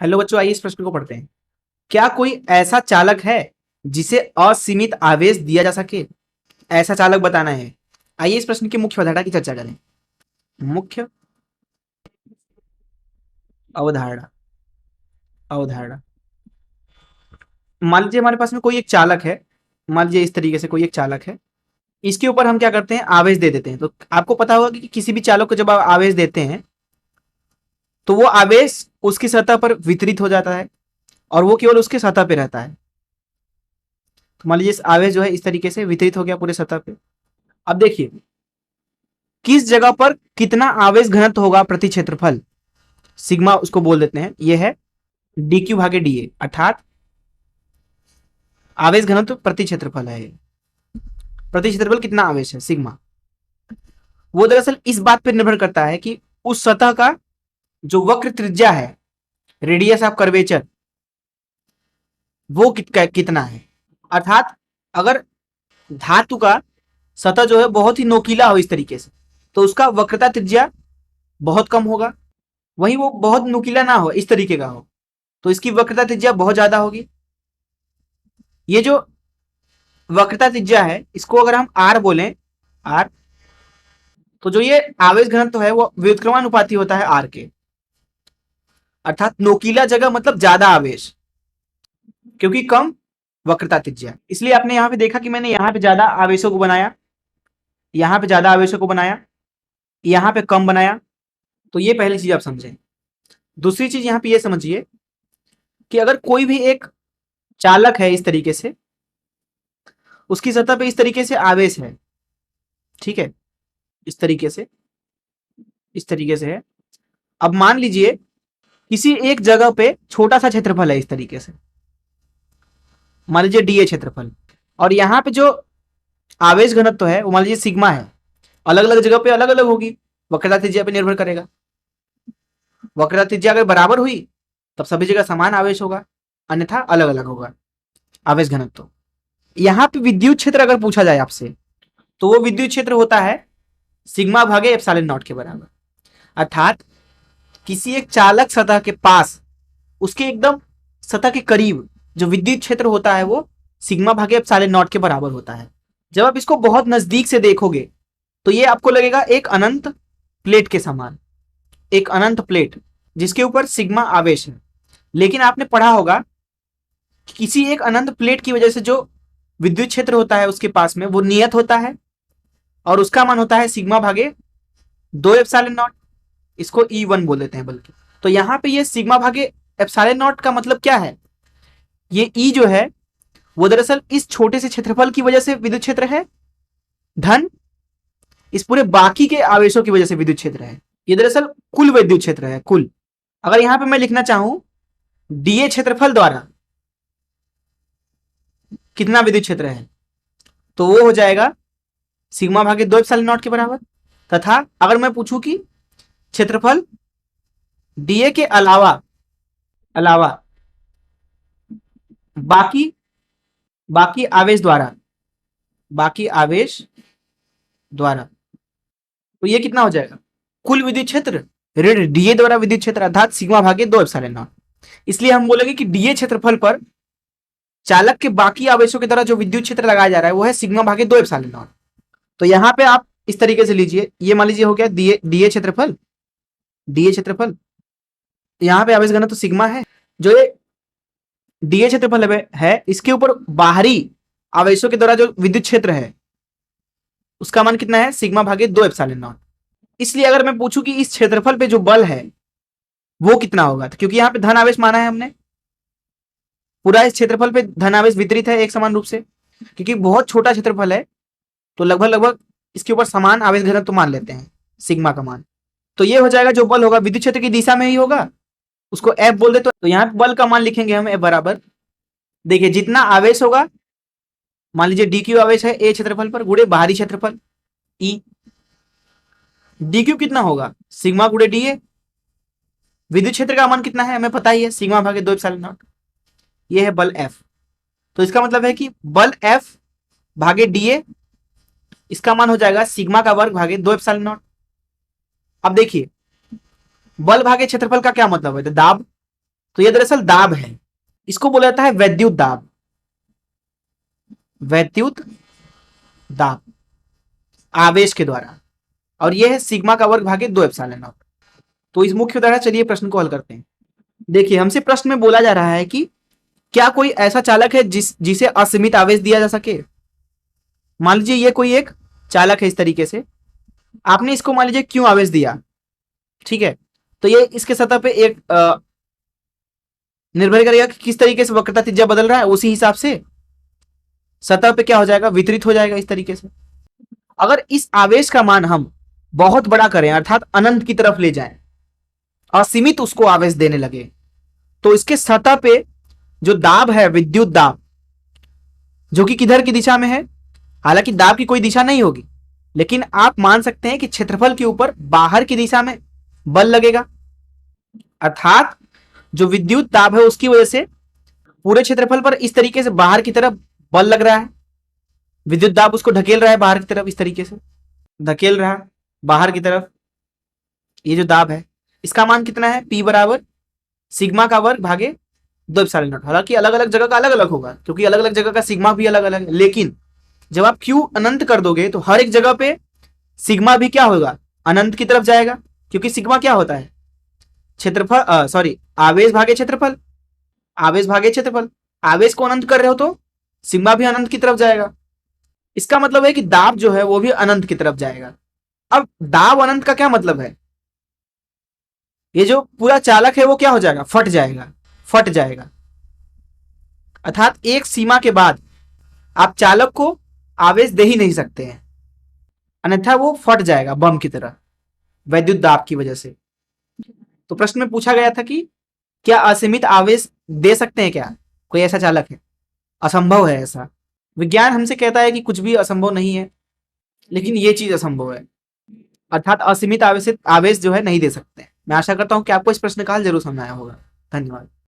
Hello बच्चों, आइए इस प्रश्न को पढ़ते हैं। क्या कोई ऐसा चालक है जिसे असीमित आवेश दिया जा सके? ऐसा चालक बताना है। आइए इस प्रश्न की मुख्य अवधारणा की चर्चा करें। मुख्य अवधारणा अवधारणा मान लीजिए हमारे पास में कोई एक चालक है। मान लीजिए इस तरीके से कोई एक चालक है। इसके ऊपर हम क्या करते हैं, आवेश दे देते हैं। तो आपको पता होगा कि किसी भी चालक को जब आप आवेश देते हैं तो वो आवेश उसकी सतह पर वितरित हो जाता है और वो केवल उसके सतह पे रहता है। तो मान लीजिए इस आवेश जो है इस तरीके से वितरित हो गया पूरे सतह पे। अब देखिए किस जगह पर कितना आवेश घनत्व होगा प्रति क्षेत्रफल, सिग्मा उसको बोल देते हैं। ये है डी क्यू भागे डी ए, अर्थात आवेश घनत्व प्रति क्षेत्रफल है। प्रति क्षेत्रफल कितना आवेश है, सिग्मा। वो दरअसल इस बात पर निर्भर करता है कि उस सतह का जो वक्र त्रिज्या है, रेडियस ऑफ कर्वेचर, वो कितना है। अर्थात अगर धातु का सतह जो है बहुत ही नोकीला हो इस तरीके से, तो उसका वक्रता त्रिज्या बहुत कम होगा। वहीं वो बहुत नुकीला ना हो, इस तरीके का हो, तो इसकी वक्रता त्रिज्या बहुत ज्यादा होगी। ये जो वक्रता त्रिज्या है इसको अगर हम आर बोलें, आर, तो जो ये आवेश घनत्व है वो व्युत्क्रमानुपाती होता है आर के। अर्थात नोकीला जगह मतलब ज्यादा आवेश, क्योंकि कम वक्रता त्रिज्या। इसलिए आपने यहां पे देखा कि मैंने यहां पे ज्यादा आवेशों को बनाया, यहां पे ज्यादा आवेशों को बनाया, यहां पे कम बनाया। तो ये पहली चीज आप समझें। दूसरी चीज यहां पे ये समझिए कि अगर कोई भी एक चालक है इस तरीके से, उसकी सतह पे इस तरीके से आवेश है, ठीक है, इस तरीके से, इस तरीके से है। अब मान लीजिए किसी एक जगह पे छोटा सा क्षेत्रफल है इस तरीके से, मान लीजिए डीए क्षेत्रफल, और यहां पे जो आवेश घनत्व है वो मान लीजिए सिग्मा है। अलग अलग जगह पे अलग अलग होगी, वक्रता त्रिज्या पे निर्भर करेगा। वक्रता त्रिज्या अगर बराबर हुई तब सभी जगह समान आवेश होगा, अन्यथा अलग अलग होगा आवेश घनत्व। यहां पे विद्युत क्षेत्र अगर पूछा जाए आपसे, तो वो विद्युत क्षेत्र होता है सिग्मा भागे एप्सिलॉन नॉट के बराबर। अर्थात किसी एक चालक सतह के पास, उसके एकदम सतह के करीब जो विद्युत क्षेत्र होता है वो सिग्मा भागे एप्सिलॉन नॉट के बराबर होता है। जब आप इसको बहुत नजदीक से देखोगे तो ये आपको लगेगा एक अनंत प्लेट के समान, एक अनंत प्लेट जिसके ऊपर सिग्मा आवेश है। लेकिन आपने पढ़ा होगा कि किसी एक अनंत प्लेट की वजह से जो विद्युत क्षेत्र होता है उसके पास में वो नियत होता है और उसका मान होता है सिग्मा भागे 2 एप्सिलॉन नॉट। इसको E1 बोल देते हैं बल्कि। तो यहां पे ये सिग्मा भागे एप्सिलॉन नॉट का मतलब क्या है, ये E जो है वो दरअसल इस छोटे से क्षेत्रफल की वजह से विद्युत क्षेत्र है, धन इस पूरे बाकी के आवेशों की वजह से विद्युत क्षेत्र है। ये दरअसल कुल विद्युत क्षेत्र है, कुल। अगर यहां पे मैं लिखना चाहूं डीए क्षेत्रफल द्वारा कितना विद्युत क्षेत्र है, तो वो हो जाएगा सिग्मा भागे 2 एप्सिलॉन नॉट के बराबर। तथा अगर मैं पूछूं कि क्षेत्रफल डीए के अलावा अलावा बाकी बाकी आवेश द्वारा, बाकी आवेश द्वारा, तो ये कितना हो जाएगा, कुल विद्युत क्षेत्र ऋण डीए द्वारा विद्युत क्षेत्र, अर्थात सिग्मा भागे 2 एप्सिलॉन नॉट। इसलिए हम बोलेंगे कि डीए क्षेत्रफल पर चालक के बाकी आवेशों की तरह जो विद्युत क्षेत्र लगाया जा रहा है वो है सिग्मा भागे 2 एप्सिलॉन नॉट। तो यहां पे आप इस तरीके से लीजिए, ये मान लीजिए हो गया डीए क्षेत्रफल, डीए क्षेत्रफल, यहां पे आवेश घनत्व तो सिग्मा है। जो ये डीए क्षेत्रफल है इसके ऊपर बाहरी आवेशों के द्वारा जो विद्युत क्षेत्र है उसका मान कितना है, सिग्मा भागे 2 एप्सिलॉन नॉट। इसलिए अगर मैं पूछूं कि इस क्षेत्रफल पे जो बल है वो कितना होगा, तो क्योंकि यहां पे धन आवेश माना है हमने, पूरा इस क्षेत्रफल पे धन आवेश वितरित है एक समान रूप से, क्योंकि बहुत छोटा क्षेत्रफल है तो लगभग लगभग इसके ऊपर समान आवेश घनत्व तो मान लेते हैं सिग्मा का मान। तो ये हो जाएगा जो बल होगा विद्युत क्षेत्र की दिशा में ही होगा, उसको एफ बोल दे। तो यहां बल का मान लिखेंगे हम एफ बराबर, देखिए जितना आवेश होगा, मान लीजिए डी क्यू आवेश है ए क्षेत्रफल पर गुड़े बाहरी क्षेत्रफल ई, डी क्यू कितना होगा सिग्मा गुड़े डी ए। विद्युत क्षेत्र का मान कितना है हमें पता ही है, सिग्मा भागे 2 एप्सिलॉन नॉट। ये है बल एफ। तो इसका मतलब है कि बल एफ भागे डीए, इसका मान हो जाएगा सिग्मा का वर्ग भागे 2 एप्सिलॉन नॉट। अब देखिए बल भागे क्षेत्रफल का क्या मतलब है, तो दाब, तो ये दरअसल दाब है, इसको बोला जाता है वैद्युत दाब। वैद्युत दाब आवेश के द्वारा, और ये है सिग्मा का वर्ग भागे 2 एप्सिलॉन नॉट। तो इस मुख्य द्वारा चलिए प्रश्न को हल करते हैं। देखिए हमसे प्रश्न में बोला जा रहा है कि क्या कोई ऐसा चालक है जिसे असीमित आवेश दिया जा सके। मान लीजिए ये कोई एक चालक है, इस तरीके से आपने इसको मान लीजिए क्यों आवेश दिया, ठीक है। तो ये इसके सतह पे एक निर्भर करेगा कि किस तरीके से वक्रता त्रिज्या बदल रहा है, उसी हिसाब से सतह पे क्या हो जाएगा, वितरित हो जाएगा इस तरीके से। अगर इस आवेश का मान हम बहुत बड़ा करें, अर्थात अनंत की तरफ ले जाएं, असीमित उसको आवेश देने लगे, तो इसके सतह पे जो दाब है, विद्युत दाब, जो कि किधर की दिशा में है, हालांकि दाब की कोई दिशा नहीं होगी, लेकिन आप मान सकते हैं कि क्षेत्रफल के ऊपर बाहर की दिशा में बल लगेगा, अर्थात जो विद्युत दाब है उसकी वजह से पूरे क्षेत्रफल पर इस तरीके से बाहर की तरफ बल लग रहा है। विद्युत दाब उसको ढकेल रहा है बाहर की तरफ, इस तरीके से धकेल रहा है बाहर की तरफ। ये जो दाब है इसका मान कितना है, P बराबर सिग्मा का वर्ग भागे 2 एप्सिलॉन नॉट। हालांकि अलग अलग जगह का अलग अलग होगा, क्योंकि अलग अलग जगह का सिग्मा भी अलग अलग है, लेकिन जब आप Q अनंत कर दोगे तो हर एक जगह पे सिग्मा भी क्या होगा, अनंत की तरफ जाएगा, क्योंकि सिग्मा क्या होता है, क्षेत्रफल, सॉरी आवेश भागे क्षेत्रफल, आवेश भागे क्षेत्रफल। आवेश को अनंत कर रहे हो तो सिग्मा भी अनंत की तरफ जाएगा। इसका मतलब है कि दाब जो है वो भी अनंत की तरफ जाएगा। अब दाब अनंत का क्या मतलब है, ये जो पूरा चालक है वो क्या हो जाएगा, फट जाएगा, फट जाएगा। अर्थात एक सीमा के बाद आप चालक को आवेश दे ही नहीं सकते हैं, अन्यथा वो फट जाएगा बम की तरह वैद्युत दाब की वजह से। तो प्रश्न में पूछा गया था कि क्या असीमित आवेश दे सकते हैं क्या कोई ऐसा चालक है, असंभव है ऐसा। विज्ञान हमसे कहता है कि कुछ भी असंभव नहीं है, लेकिन ये चीज असंभव है, अर्थात असीमित आवेश आवेश जो है नहीं दे सकते। मैं आशा करता हूं कि आपको इस प्रश्न का हल जरूर समझ आया होगा। धन्यवाद।